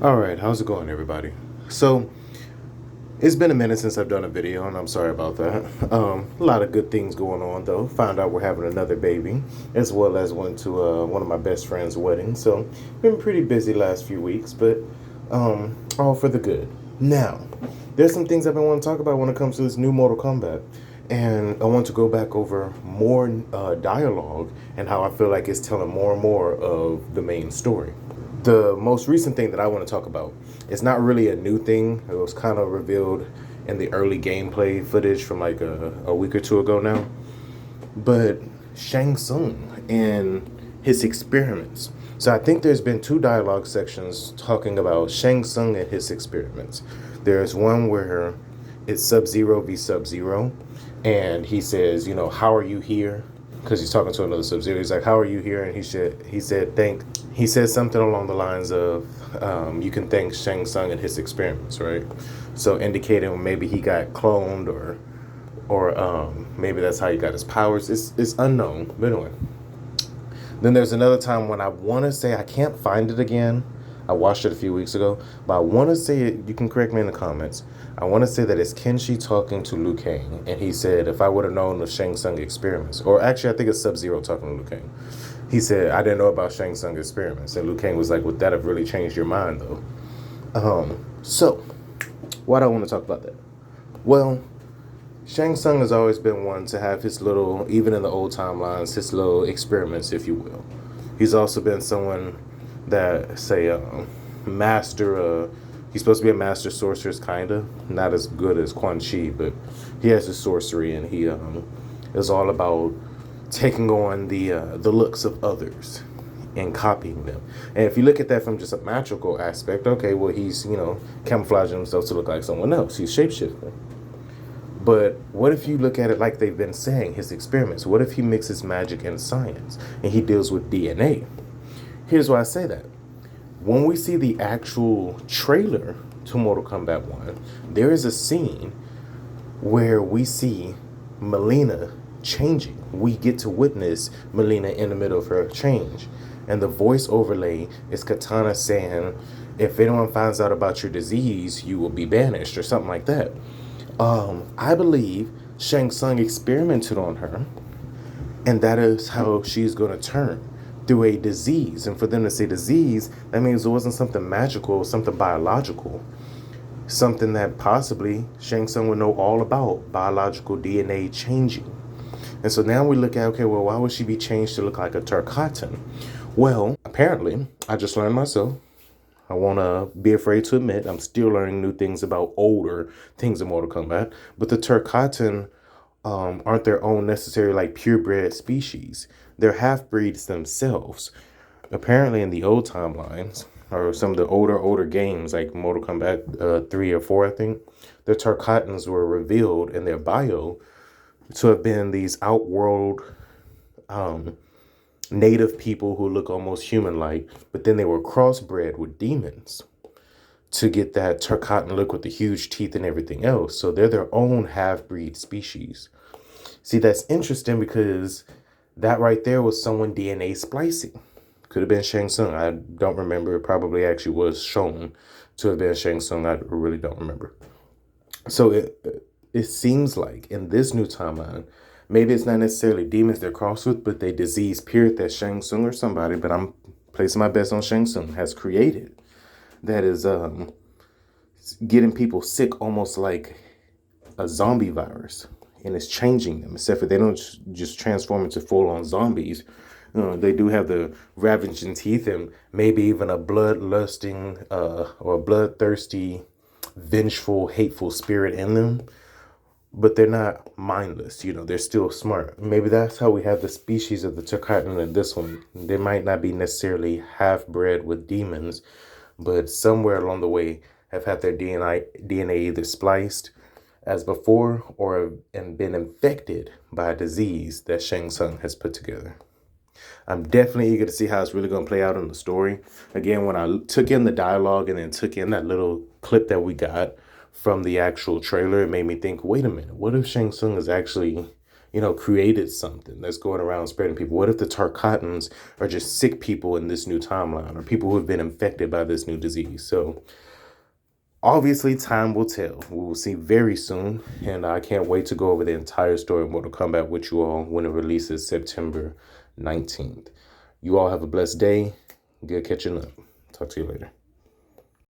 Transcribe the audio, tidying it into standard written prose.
All right, how's it going, everybody? So, it's been a minute since I've done a video, and I'm sorry about that. A lot of good things going on, though. Found out we're having another baby, as well as went to one of my best friend's wedding. So, been pretty busy last few weeks, but all for the good. Now, there's some things I've been wanting to talk about when it comes to this new Mortal Kombat, and I want to go back over more dialogue and how I feel like it's telling more and more of the main story. The most recent thing that I want to talk about is not really a new thing. It was kind of revealed in the early gameplay footage from like a week or two ago now. But Shang Tsung and his experiments. So I think there's been two dialogue sections talking about Shang Tsung and his experiments. There's one where it's Sub-Zero v Sub-Zero, and he says, how are you here? Because he's talking to another Sub-Zero. He's like, how are you here? And he said something along the lines of, you can thank Shang Tsung and his experiments, right? So indicating maybe he got cloned or maybe that's how he got his powers. It's unknown. But anyway, then there's another time when I want to say, I can't find it again. I watched it a few weeks ago, but I want to say it. You can correct me in the comments. I want to say that it's Kenshi talking to Liu Kang, and he said, if I would have known the Shang Tsung experiments, or actually I think it's Sub-Zero talking to Liu Kang. He said, I didn't know about Shang Tsung experiments. And Liu Kang was like, would that have really changed your mind, though? So, why do I want to talk about that? Well, Shang Tsung has always been one to have his little, even in the old timelines, his little experiments, if you will. He's also been someone that, say, he's supposed to be a master sorceress, kind of. Not as good as Quan Chi, but he has his sorcery, and he is all about taking on the looks of others and copying them. And if you look at that from just a magical aspect, okay, well, he's, camouflaging himself to look like someone else. He's shapeshifting. But what if you look at it like they've been saying, his experiments? What if he mixes magic and science and he deals with DNA? Here's why I say that. When we see the actual trailer to Mortal Kombat 1, there is a scene where we see Mileena changing. We get to witness Mileena in the middle of her change. And the voice overlay is Katana saying, if anyone finds out about your disease, you will be banished, or something like that. I believe Shang Tsung experimented on her, and that is how she's going to turn, through a disease. And for them to say disease, that means it wasn't something magical, something biological, something that possibly Shang Tsung would know all about, biological DNA changing. And so now we look at, okay, well, why would she be changed to look like a Turkatan? Well, apparently, I just learned myself. I won't be afraid to admit I'm still learning new things about older things in Mortal Kombat. But the Turkatan aren't their own necessarily like purebred species. They're half-breeds themselves. Apparently in the old timelines, or some of the older games like Mortal Kombat 3 or 4, I think, the Turkatans were revealed in their bio to have been these outworld native people who look almost human-like, but then they were crossbred with demons to get that Turkatan look with the huge teeth and everything else. So they're their own half-breed species. See, that's interesting because that right there was someone DNA splicing. Could have been Shang Tsung. I don't remember. It probably actually was shown to have been Shang Tsung. I really don't remember. So it seems like in this new timeline, maybe it's not necessarily demons they're crossed with, but they disease period that Shang Tsung or somebody, but I'm placing my bets on Shang Tsung, has created. That is getting people sick almost like a zombie virus. And it's changing them, except for they don't just transform into full-on zombies. They do have the ravaging teeth and maybe even a bloodlusting or bloodthirsty, vengeful, hateful spirit in them. But they're not mindless, they're still smart. Maybe that's how we have the species of the Turkatan in this one. They might not be necessarily half-bred with demons, but somewhere along the way have had their DNA either spliced as before or and been infected by a disease that Shang Tsung has put together. I'm definitely eager to see how it's really going to play out in the story. Again, when I took in the dialogue and then took in that little clip that we got from the actual trailer, it made me think, wait a minute, what if Shang Tsung is actually, created something that's going around spreading people? What if the Tarkatans are just sick people in this new timeline, or people who have been infected by this new disease? So obviously, time will tell. We will see very soon, and I can't wait to go over the entire story of Mortal Kombat with you all when it releases September 19th. You all have a blessed day. Good catching up. Talk to you later.